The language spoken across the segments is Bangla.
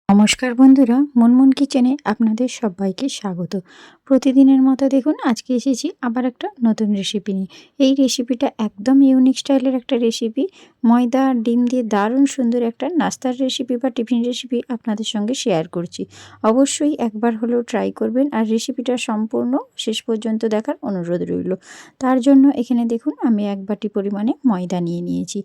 নমস্কার বন্ধুরা, মুনমুন কিচেনে আপনাদের সবাইকে স্বাগত। প্রতিদিনের মতো দেখুন আজকে এসেছি আবার একটা নতুন রেসিপি নিয়ে। এই রেসিপিটা একদম ইউনিক স্টাইলের একটা রেসিপি। ময়দা আর ডিম দিয়ে দারুণ সুন্দর একটা নাস্তার রেসিপি বা টিফিন রেসিপি আপনাদের সঙ্গে শেয়ার করছি। অবশ্যই একবার হলেও ট্রাই করবেন আর রেসিপিটা সম্পূর্ণ শেষ পর্যন্ত দেখার অনুরোধ রইল। তার জন্য এখানে দেখুন আমি 1 বাটি পরিমাণে ময়দা নিয়ে নিয়েছি।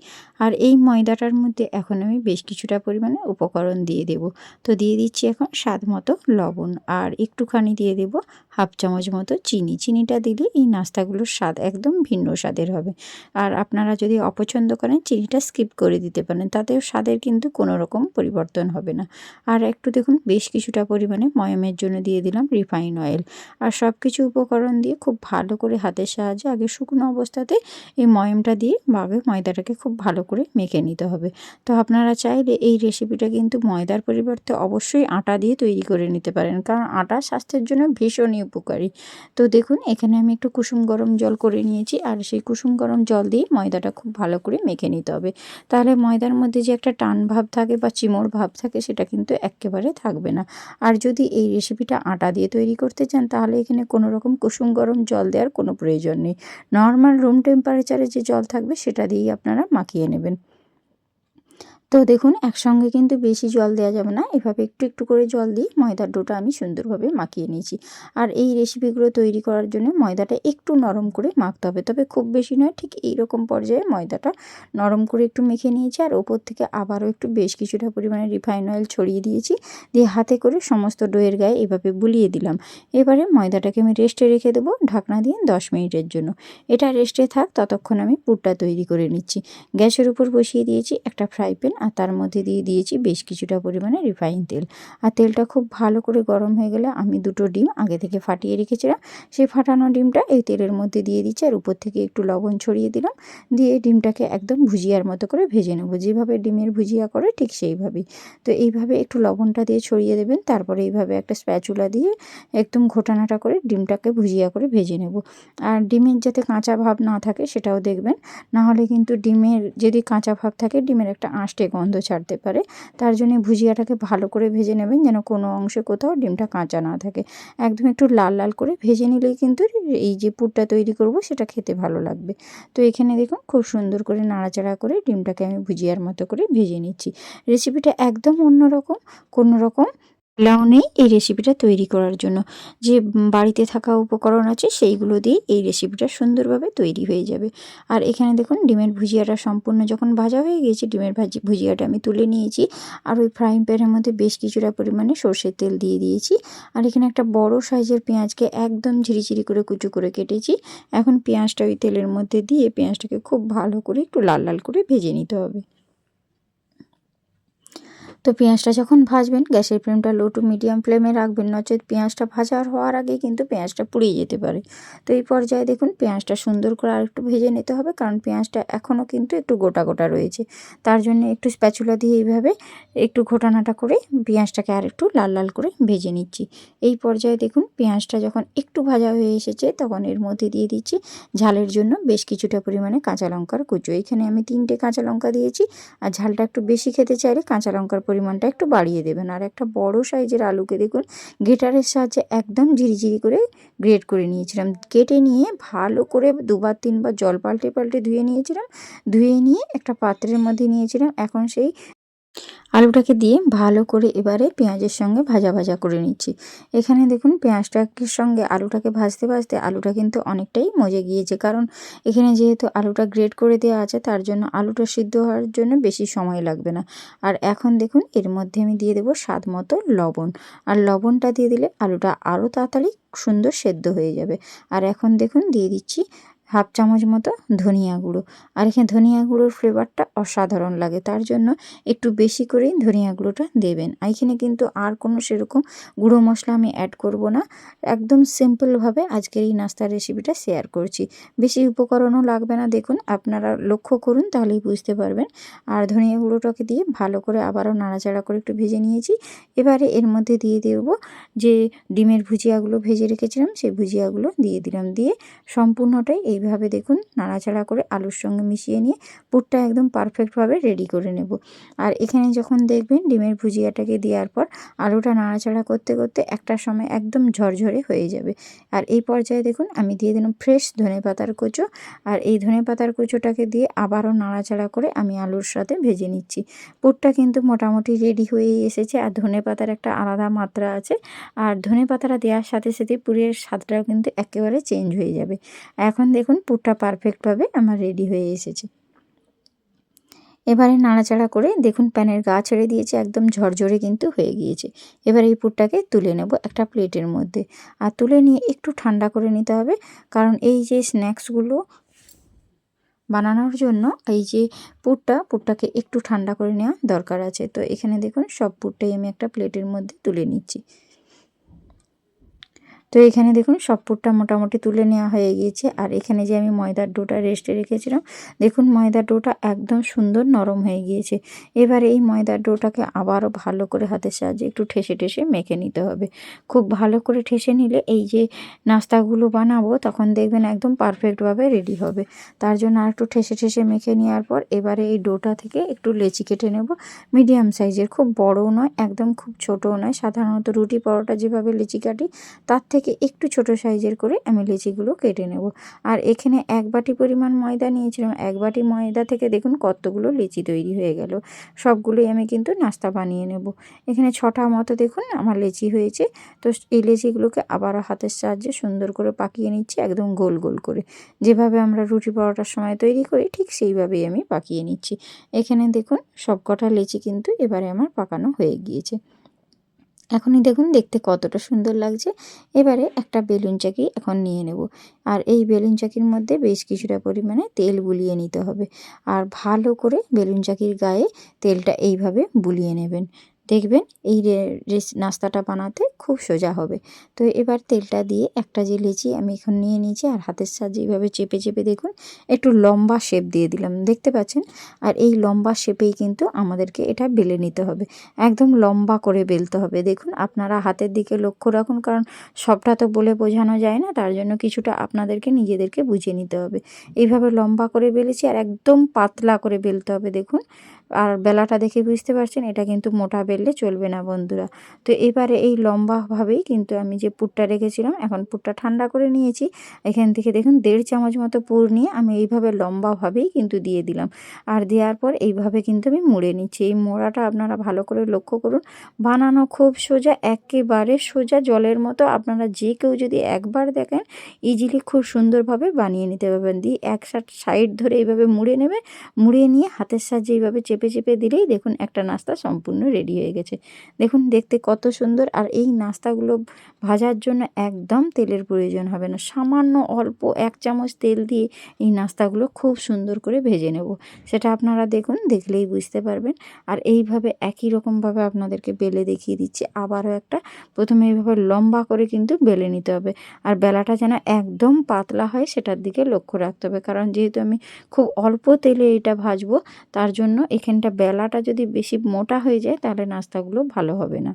আর এই ময়দাটার মধ্যে এখন আমি বেশ কিছুটা পরিমাণে উপকরণ দিয়ে দেব। তো দিয়ে দিচ্ছি এখন স্বাদ মতো লবণ, আর একটুখানি দিয়ে দেব হাফ চামচ মতো চিনি। চিনিটা দিলে এই নাস্তাগুলোর স্বাদ একদম ভিন্ন স্বাদের হবে। আর আপনারা যদি অপছন্দ করেন চিনিটা স্কিপ করে দিতে পারেন, তাতেও স্বাদের কিন্তু কোনো রকম পরিবর্তন হবে না। আর একটু দেখুন বেশ কিছুটা পরিমাণে ময়ামের জন্য দিয়ে দিলাম রিফাইন অয়েল। আর সব কিছু উপকরণ দিয়ে খুব ভালো করে হাতের সাহায্যে আগে শুকনো অবস্থাতে এই ময়ামটা দিয়ে আগে ময়দাটাকে খুব ভালো করে মেখে নিতে হবে। তো আপনারা চাইলে এই রেসিপিটা কিন্তু ময়দার পরিবর্তে অবশ্যই আটা দিয়ে তৈরি করে নিতে পারেন, কারণ আটা স্বাস্থ্যের জন্য ভীষণই উপকারী। তো দেখুন এখানে আমি একটু কুসুম গরম জল করে নিয়েছি, আর সেই কুসুম গরম জল দিয়ে ময়দাটা খুব ভালো করে মেখে নিতে হবে। তাহলে ময়দার মধ্যে যে একটা টান ভাব থাকে বা চিমড় ভাব থাকে সেটা কিন্তু একেবারে থাকবে না। আর যদি এই রেসিপিটা আটা দিয়ে তৈরি করতে চান তাহলে এখানে কোনো রকম কুসুম গরম জল দেওয়ার কোনো প্রয়োজন নেই। নর্মাল রুম টেম্পারেচারে যে জল থাকবে সেটা দিয়েই আপনারা মাখিয়ে নেবেন। তো দেখুন একসঙ্গে কিন্তু বেশি জল দেওয়া যাবে না, এভাবে একটু একটু করে জল দিয়ে ময়দার ডোটা আমি সুন্দরভাবে মাখিয়ে নিয়েছি। আর এই রেসিপিগুলো তৈরি করার জন্য ময়দাটা একটু নরম করে মাখতে হবে, তবে খুব বেশি নয়, ঠিক এইরকম পর্যায়ে ময়দাটা নরম করে একটু মেখে নিয়েছি। আর ওপর থেকে আবারও একটু বেশ কিছুটা পরিমাণে রিফাইন অয়েল ছড়িয়ে দিয়েছি, দিয়ে হাতে করে সমস্ত ডোয়ের গায়ে এভাবে বুলিয়ে দিলাম। এবারে ময়দাটাকে আমি রেস্টে রেখে দেবো ঢাকনা দিয়ে 10 মিনিটের জন্য। এটা রেস্টে থাক, ততক্ষণ আমি পুরটা তৈরি করে নিচ্ছি। গ্যাসের উপর বসিয়ে দিয়েছি একটা ফ্রাই প্যান, আর তার মধ্যে দিয়ে দিয়েছি বেশ কিছুটা পরিমাণে রিফাইন তেল। আর তেলটা খুব ভালো করে গরম হয়ে গেলে আমি 2টো ডিম আগে থেকে ফাটিয়ে রেখেছিলাম, সেই ফাটানো ডিমটা এই তেলের মধ্যে দিয়ে দিচ্ছি, আর উপর থেকে একটু লবণ ছড়িয়ে দিলাম। দিয়ে ডিমটাকে একদম ভুজিয়ার মতো করে ভেজে নেব, যেভাবে ডিমের ভুজিয়া করে ঠিক সেইভাবেই। তো এইভাবে একটু লবণটা দিয়ে ছড়িয়ে দেবেন, তারপরে এইভাবে একটা স্প্যাচুলা দিয়ে একদম ঘোটানাটা করে ডিমটাকে ভুজিয়া করে ভেজে নেব। আর ডিমের যাতে কাঁচা ভাব না থাকে সেটাও দেখবেন, না হলে কিন্তু ডিমের যদি কাঁচা ভাব থাকে ডিমের একটা আঁশটে গন্ধ ছাড়তে পারে। তার জন্য ভুজিয়াটাকে ভালো করে ভেজে নেবেন, যেন কোনো অংশে কোথাও ডিমটা কাঁচা না থাকে। একদম একটু লাল লাল করে ভেজে নিলেই কিন্তু এই যে পুরটা তৈরি করব সেটা খেতে ভালো লাগবে। তো এখানে দেখুন খুব সুন্দর করে নাড়াচাড়া করে ডিমটাকে আমি ভুজিয়ার মতো করে ভেজে নিচ্ছি। রেসিপিটা একদম অন্যরকম, কোনো রকম লাউ নেই এই রেসিপিটা তৈরি করার জন্য। যে বাড়িতে থাকা উপকরণ আছে সেইগুলো দিয়ে এই রেসিপিটা সুন্দরভাবে তৈরি হয়ে যাবে। আর এখানে দেখুন ডিমের ভুজিয়াটা সম্পূর্ণ যখন ভাজা হয়ে গিয়েছে, ডিমের ভুজিয়াটা আমি তুলে নিয়েছি। আর ওই ফ্রাইং প্যানের মধ্যে বেশ কিছুটা পরিমাণে সর্ষের তেল দিয়ে দিয়েছি। আর এখানে একটা বড় সাইজের পেঁয়াজকে একদম ঝিরিঝিরি করে কুচো করে কেটেছি। এখন পেঁয়াজটা ওই তেলের মধ্যে দিয়ে পেঁয়াজটাকে খুব ভালো করে একটু লাল লাল করে ভেজে নিতে হবে। তো পেঁয়াজটা যখন ভাজবেন গ্যাসের ফ্লেমটা লো টু মিডিয়াম ফ্লেমে রাখবেন, নচেত পেঁয়াজটা ভাজা হওয়ার আগেই কিন্তু পেঁয়াজটা পুড়িয়ে যেতে পারে। তো এই পর্যায়ে দেখুন পেঁয়াজটা সুন্দর করে আরেকটু ভেজে নিতে হবে, কারণ পেঁয়াজটা এখনও কিন্তু একটু গোটা গোটা রয়েছে। তার জন্য একটু স্প্যাচুলা দিয়ে এইভাবে একটু ঘোটানাটা করে পেঁয়াজটাকে আরেকটু লাল লাল করে ভেজে নিচ্ছি। এই পর্যায়ে দেখুন পেঁয়াজটা যখন একটু ভাজা হয়ে এসেছে তখন এর মধ্যে দিয়ে দিচ্ছি ঝালের জন্য বেশ কিছুটা পরিমাণে কাঁচা লঙ্কার কুচো। এখানে আমি 3টে কাঁচা লঙ্কা দিয়েছি। আর ঝালটা একটু বেশি খেতে চাইলে কাঁচা লঙ্কার পরিমাণটা একটু বাড়িয়ে দেবেন। আর একটা বড় সাইজের আলুকে দেখুন গ্রেটারের সাহায্যে একদম ঝিরিঝিরি করে গ্রেট করে নিয়েছিলাম। কেটে নিয়ে ভালো করে 2বার 3বার জল পাল্টে পাল্টে ধুয়ে নিয়েছিলাম। ধুয়ে নিয়ে একটা পাত্রের মধ্যে নিয়েছিলাম। এখন সেই আলুটাকে দিয়ে ভালো করে এবারে পেঁয়াজের সঙ্গে ভাজা ভাজা করে নিচ্ছি। এখানে দেখুন পেঁয়াজটাকে সঙ্গে আলুটাকে ভাজতে ভাজতে আলুটা কিন্তু অনেকটাই মজে গিয়েছে, কারণ এখানে যেহেতু আলুটা গ্রেট করে দেওয়া আছে তার জন্য আলুটা সিদ্ধ হওয়ার জন্য বেশি সময় লাগবে না। আর এখন দেখুন এর মধ্যে আমি দিয়ে দেবো স্বাদ মতো লবণ। আর লবণটা দিয়ে দিলে আলুটা আরও তাড়াতাড়ি সুন্দর সেদ্ধ হয়ে যাবে। আর এখন দেখুন দিয়ে দিচ্ছি হাফ চামচ মতো ধনিয়া গুঁড়ো। আর এখানে ধনিয়া গুঁড়োর ফ্লেভারটা অসাধারণ লাগে, তার জন্য একটু বেশি করেই ধনিয়া গুঁড়োটা দেবেন। এখানে কিন্তু আর কোনো সেরকম গুঁড়ো মশলা আমি অ্যাড করব না, একদম সিম্পলভাবে আজকের এই নাস্তার রেসিপিটা শেয়ার করছি। বেশি উপকরণও লাগবে না, দেখুন আপনারা লক্ষ্য করুন তাহলেই বুঝতে পারবেন। আর ধনিয়া গুঁড়োটাকে দিয়ে ভালো করে আবারও নাড়াচাড়া করে একটু ভেজে নিয়েছি। এবারে এর মধ্যে দিয়ে দেব যে ডিমের ভুজিয়াগুলো ভেজে রেখেছিলাম সেই ভুজিয়াগুলো দিয়ে দিলাম, দিয়ে সম্পূর্ণটাই এইভাবে দেখুন নাড়াচাড়া করে আলুর সঙ্গে মিশিয়ে নিয়ে পুরটা একদম পারফেক্টভাবে রেডি করে নেব। আর এখানে যখন দেখবেন ডিমের ভুজিয়াটাকে দেওয়ার পর আলুটা নাড়াচাড়া করতে করতে একটা সময় একদম ঝরঝরে হয়ে যাবে। আর এই পর্যায়ে দেখুন আমি দিয়ে দিলাম ফ্রেশ ধনেপাতার কুচো। আর এই ধনেপাতার কুচোটাকে দিয়ে আবারও নাড়াচাড়া করে আমি আলুর সাথে ভেজে নিচ্ছি। পুরটা কিন্তু মোটামুটি রেডি হয়েই এসেছে। আর ধনেপাতার একটা আলাদা মাত্রা আছে। আর ধনেপাতাটা দেওয়ার সাথে সাথে পুরের স্বাদটাও কিন্তু একেবারে চেঞ্জ হয়ে যাবে। এখন দেখুন পুরটা পারফেক্টভাবে আমার রেডি হয়ে এসেছে। এবারে নাড়াচাড়া করে দেখুন প্যানের গা ছেড়ে দিয়েছে, একদম ঝরঝরে কিন্তু হয়ে গিয়েছে। এবার এই পুরটাকে তুলে নেব একটা প্লেটের মধ্যে। আর তুলে নিয়ে একটু ঠান্ডা করে নিতে হবে, কারণ এই যে স্ন্যাক্সগুলো বানানোর জন্য এই যে পুরটাকে একটু ঠান্ডা করে নেওয়া দরকার আছে। তো এখানে দেখুন সব পুরটাই আমি একটা প্লেটের মধ্যে তুলে নিচ্ছি। তো এখানে দেখুন সব পুরটা মোটামুটি তুলে নেওয়া হয়ে গিয়েছে। আর এখানে যে আমি ময়দার ডোটা রেস্টে রেখেছিলাম, দেখুন ময়দার ডোটা একদম সুন্দর নরম হয়ে গিয়েছে। এবারে এই ময়দার ডোটাকে আবারও ভালো করে হাতের সাহায্যে একটু ঠেসে ঠেসে মেখে নিতে হবে। খুব ভালো করে ঠেসে নিলে এই যে নাস্তাগুলো বানাবো তখন দেখবেন একদম পারফেক্টভাবে রেডি হবে। তার জন্য আর একটু ঠেসে ঠেসে মেখে নেওয়ার পর এবারে এই ডোটা থেকে একটু লেচি কেটে নেব, মিডিয়াম সাইজের, খুব বড়ও নয় একদম খুব ছোটও নয়। সাধারণত রুটি পরোটা যেভাবে লেচি কাটি তার থেকে একটু ছোট সাইজের করে আমি লেচিগুলো কেটে নেব। আর এখানে 1 বাটি পরিমাণ ময়দা নিয়েছিলাম। 1 বাটি ময়দা থেকে দেখুন কতগুলো লেচি তৈরি হয়ে গেল। সবগুলোই আমি কিন্তু নাস্তা বানিয়ে নেব। এখানে 6টা মতো দেখুন আমার লেচি হয়েছে। তো এই লেচিগুলোকে আবারও হাতের সাহায্যে সুন্দর করে পাকিয়ে নিচ্ছি, একদম গোল গোল করে। যেভাবে আমরা রুটি পরোটার সময় তৈরি করি ঠিক সেইভাবেই আমি পাকিয়ে নিচ্ছি। এখানে দেখুন সবকটা লেচি কিন্তু এবারে আমার পাকানো হয়ে গিয়েছে। এখনই দেখুন দেখতে কতটা সুন্দর লাগছে। এবারে একটা বেলুন চাকি এখন নিয়ে নেব। আর এই বেলুন চাকির মধ্যে বেশ কিছুটা পরিমাণে তেল বুলিয়ে নিতে হবে। আর ভালো করে বেলুন চাকির গায়ে তেলটা এইভাবে বুলিয়ে নেবেন। দেখবেন এই নাস্তাটা বানাতে খুব সোজা হবে। তো এবার তেলটা দিয়ে একটা যে লেচি আমি এখন নিয়ে নিয়েছি আর হাতের সাহায্যে এইভাবে চেপে চেপে দেখুন একটু লম্বা শেপ দিয়ে দিলাম, দেখতে পাচ্ছেন। আর এই লম্বা শেপেই কিন্তু আমাদেরকে এটা বেলে নিতে হবে, একদম লম্বা করে বেলতে হবে। দেখুন আপনারা হাতের দিকে লক্ষ্য রাখুন, কারণ সবটা তো বলে বোঝানো যায় না, তার জন্য কিছুটা আপনাদেরকে নিজেদেরকে বুঝে নিতে হবে। এইভাবে লম্বা করে বেলেছি আর একদম পাতলা করে বেলতে হবে দেখুন। আর বেলাটা দেখে বুঝতে পারছেন এটা কিন্তু মোটা বেললে চলবে না বন্ধুরা। তো এবারে এই লম্বাভাবেই কিন্তু আমি যে পুরটা রেখেছিলাম, এখন পুরটা ঠান্ডা করে নিয়েছি। এখান থেকে দেখুন 1.5 চামচ মতো পুর নিয়ে আমি এইভাবে লম্বাভাবেই কিন্তু দিয়ে দিলাম। আর দেওয়ার পর এইভাবে কিন্তু আমি মুড়ে নিচ্ছি। এই মোড়াটা আপনারা ভালো করে লক্ষ্য করুন। বানানো খুব সোজা, একেবারে সোজা জলের মতো। আপনারা যে কেউ যদি একবার দেখেন ইজিলি খুব সুন্দরভাবে বানিয়ে নিতে পারবেন। দিয়ে এক সাইড ধরে এইভাবে মুড়ে নেবে, মুড়ে নিয়ে হাতের সাহায্যে এইভাবে চেপে চেপে দিলেই দেখুন একটা নাস্তা সম্পূর্ণ রেডি হয়ে গেছে। দেখুন দেখতে কত সুন্দর। আর এই নাস্তাগুলো ভাজার জন্য একদম তেলের প্রয়োজন হবে না, সামান্য অল্প 1 চামচ তেল দিয়ে এই নাস্তাগুলো খুব সুন্দর করে ভেজে নেব। সেটা আপনারা দেখুন, দেখলেই বুঝতে পারবেন। আর এইভাবে একই রকমভাবে আপনাদেরকে বেলে দেখিয়ে দিচ্ছি আবারও একটা। প্রথমে এইভাবে লম্বা করে কিন্তু বেলে নিতে হবে। আর বেলাটা যেন একদম পাতলা হয় সেটার দিকে লক্ষ্য রাখতে হবে, কারণ যেহেতু আমি খুব অল্প তেলে এটা ভাজবো, তার জন্য এখানটা বেলাটা যদি বেশি মোটা হয়ে যায় তাহলে নাস্তাগুলো ভালো হবে না।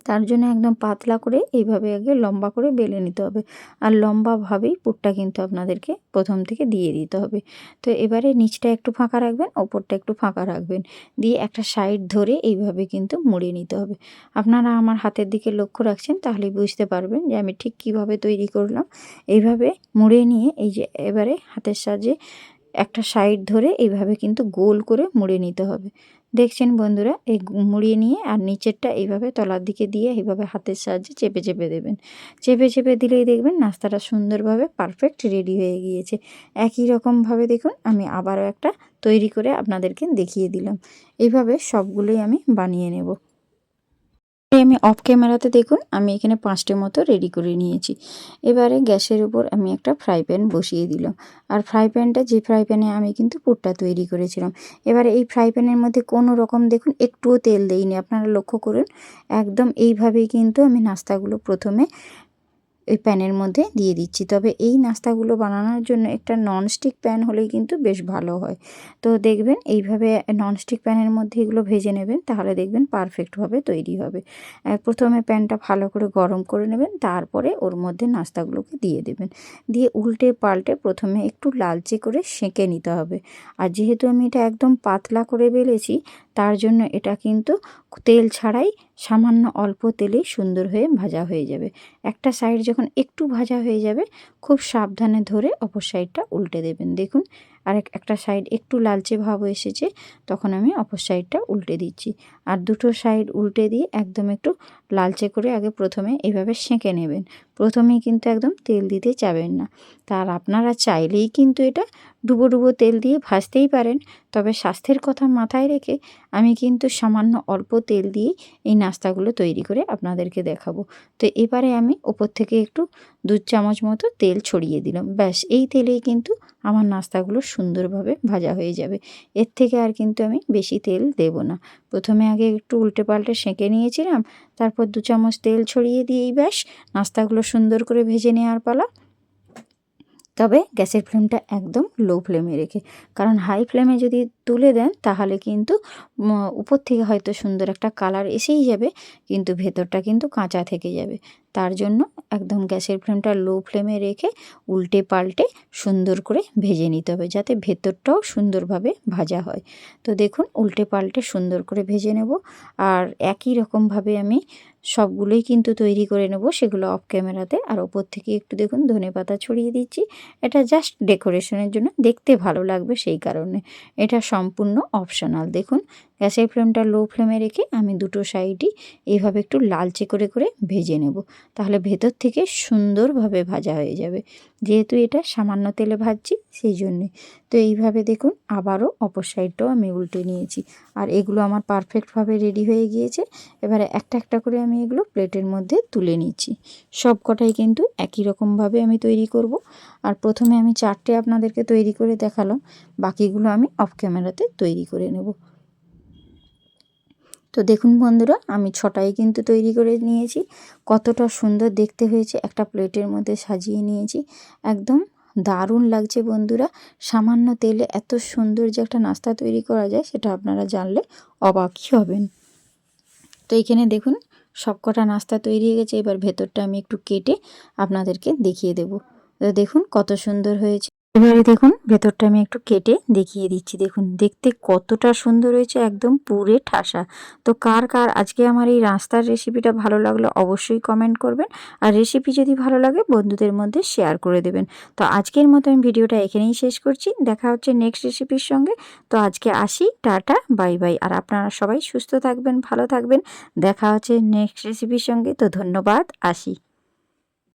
তার জন্য একদম পাতলা করে এইভাবে আগে লম্বা করে বেলে নিতে হবে। আর লম্বাভাবেই পুরটা কিন্তু আপনাদেরকে প্রথম থেকে দিয়ে দিতে হবে। তো এবারে নিচটা একটু ফাঁকা রাখবেন, ওপরটা একটু ফাঁকা রাখবেন, দিয়ে একটা সাইড ধরে এইভাবে কিন্তু মুড়ে নিতে হবে। আপনারা আমার হাতের দিকে লক্ষ্য রাখছেন তাহলে বুঝতে পারবেন যে আমি ঠিক কীভাবে তৈরি করলাম। এইভাবে মুড়ে নিয়ে এই যে এবারে হাতের সাহায্যে একটা সাইড ধরে এইভাবে কিন্তু গোল করে মুড়ে নিতে হবে। দেখছেন বন্ধুরা, এই মুড়িয়ে নিয়ে আর নিচেরটা এইভাবে তলার দিকে দিয়ে এইভাবে হাতের সাহায্যে চেপে চেপে দেবেন। চেপে চেপে দিলেই দেখবেন নাস্তাটা সুন্দরভাবে পারফেক্ট রেডি হয়ে গিয়েছে। একই রকমভাবে দেখুন আমি আবারও একটা তৈরি করে আপনাদেরকে দেখিয়ে দিলাম। এইভাবে সবগুলোই আমি বানিয়ে নেব। আমি অফ ক্যামেরাতে দেখুন আমি এখানে 5টে মতো রেডি করে নিয়েছি। এবারে গ্যাসের উপর আমি একটা ফ্রাই প্যান বসিয়ে দিলাম। আর ফ্রাই প্যানটা যে ফ্রাই প্যানে আমি কিন্তু পুরটা তৈরি করেছিলাম, এবারে এই ফ্রাই প্যানের মধ্যে কোনো রকম দেখুন একটুও তেল দেইনি, আপনারা লক্ষ্য করুন। একদম এইভাবেই কিন্তু আমি নাস্তাগুলো প্রথমে ওই প্যানের মধ্যে দিয়ে দিচ্ছি। তবে এই নাস্তাগুলো বানানোর জন্য একটা ননস্টিক প্যান হলেই কিন্তু বেশ ভালো হয়। তো দেখবেন এইভাবে ননস্টিক প্যানের মধ্যে এগুলো ভেজে নেবেন, তাহলে দেখবেন পারফেক্টভাবে তৈরি হবে। প্রথমে প্যানটা ভালো করে গরম করে নেবেন, তারপরে ওর মধ্যে নাস্তাগুলোকে দিয়ে দেবেন। দিয়ে উল্টে পাল্টে প্রথমে একটু লালচে করে সেঁকে নিতে হবে। আর যেহেতু আমি এটা একদম পাতলা করে বেলেছি, তার জন্য এটা কিন্তু তেল ছাড়াই সামান্য অল্প তেলেই সুন্দর হয়ে ভাজা হয়ে যাবে। একটা সাইড যখন একটু ভাজা হয়ে যাবে, খুব সাবধানে ধরে অপর সাইডটা উল্টে দেবেন। দেখুন একটা সাইড একটু লালচে ভাব এসেছে, তখন আমি অপর সাইডটা উল্টে দিচ্ছি। আর দুটো সাইড উল্টে দিয়ে একদম একটু লালচে করে আগে প্রথমে এভাবে সেঁকে নেবেন। প্রথমেই কিন্তু একদম তেল দিতে যাবেন না। তার আপনারা চাইলেই কিন্তু এটা ডুবো ডুবো তেল দিয়ে ভাজতেই পারেন, তবে স্বাস্থ্যের কথা মাথায় রেখে আমি কিন্তু সামান্য অল্প তেল দিয়েই এই নাস্তাগুলো তৈরি করে আপনাদেরকে দেখাবো। তো এবারে আমি ওপর থেকে একটু 2 চামচ মতো তেল ছড়িয়ে দিলাম। ব্যাস এই তেলেই কিন্তু আমার নাস্তাগুলো সুন্দরভাবে ভাজা হয়ে যাবে। এর থেকে আর কিন্তু আমি বেশি তেল দেব না। প্রথমে আগে একটু উল্টে পাল্টে সেঁকে নিয়েছিলাম, তারপর 2 চামচ তেল ছড়িয়ে দিয়েই ব্যাস নাস্তাগুলো সুন্দর করে ভেজে নেওয়ার পালা। তবে গ্যাসের ফ্লেমটা একদম লো ফ্লেমে রেখে, কারণ হাই ফ্লেমে যদি তুলে দেন তাহলে কিন্তু উপর থেকে হয়তো সুন্দর একটা কালার এসেই যাবে, কিন্তু ভেতরটা কিন্তু কাঁচা থেকে যাবে। তার জন্য একদম গ্যাসের ফ্লেমটা লো ফ্লেমে রেখে উল্টে পাল্টে সুন্দর করে ভেজে নিতে হবে, যাতে ভেতরটাও সুন্দরভাবে ভাজা হয়। তো দেখুন উল্টে পাল্টে সুন্দর করে ভেজে নেব। আর একই রকমভাবে আমি সবগুলোই কিন্তু তৈরি করে নেব, সেগুলো অফ ক্যামেরাতে। আর ওপর থেকে একটু দেখুন ধনেপাতা ছড়িয়ে দিচ্ছি। এটা জাস্ট ডেকোরেশনের জন্য, দেখতে ভালো লাগবে সেই কারণে। এটা সম্পূর্ণ অপশনাল। দেখুন গ্যাসের ফ্লেমটা লো ফ্লেমে রেখে আমি দুটো সাইডই এইভাবে একটু লালচে করে করে ভেজে নেব, তাহলে ভেতর থেকে সুন্দরভাবে ভাজা হয়ে যাবে। যেহেতু এটা সামান্য তেলে ভাজছি সেই জন্যে। তো এইভাবে দেখুন আবারও অপর সাইডটাও আমি উল্টে নিয়েছি। আর এগুলো আমার পারফেক্টভাবে রেডি হয়ে গিয়েছে। এবারে একটা একটা করে আমি এগুলো প্লেটের মধ্যে তুলে নিচ্ছি। সব কটাই কিন্তু একই রকমভাবে আমি তৈরি করব। আর প্রথমে আমি 4টে আপনাদেরকে তৈরি করে দেখালাম, বাকিগুলো আমি অফ ক্যামেরাতে তৈরি করে নেব। তো দেখুন বন্ধুরা, আমি 6টাই কিন্তু তৈরি করে নিয়েছি। কতটা সুন্দর দেখতে হয়েছে, একটা প্লেটের মধ্যে সাজিয়ে নিয়েছি। একদম দারুণ লাগছে বন্ধুরা। সামান্য তেলে এত সুন্দর যে একটা নাস্তা তৈরি করা যায়, সেটা আপনারা জানলে অবাকই হবেন। তো এইখানে দেখুন সবকটা নাস্তা তৈরি হয়ে গেছে। এবার ভেতরটা আমি একটু কেটে আপনাদেরকে দেখিয়ে দেব। তো দেখুন কত সুন্দর হয়েছে। এবারে দেখুন ভেতরটা আমি একটু কেটে দেখিয়ে দিচ্ছি। দেখুন দেখতে কতটা সুন্দর হয়েছে, একদম পুরে ঠাসা। তো কার কার আজকে আমার এই নাস্তার রেসিপিটা ভালো লাগলো অবশ্যই কমেন্ট করবেন। আর রেসিপি যদি ভালো লাগে বন্ধুদের মধ্যে শেয়ার করে দেবেন। তো আজকের মতো আমি ভিডিওটা এখানেই শেষ করছি। দেখা হচ্ছে নেক্সট রেসিপির সঙ্গে। তো আজকে আসি, টাটা বাই বাই। আর আপনারা সবাই সুস্থ থাকবেন, ভালো থাকবেন। দেখা হচ্ছে নেক্সট রেসিপির সঙ্গে। তো ধন্যবাদ, আসি।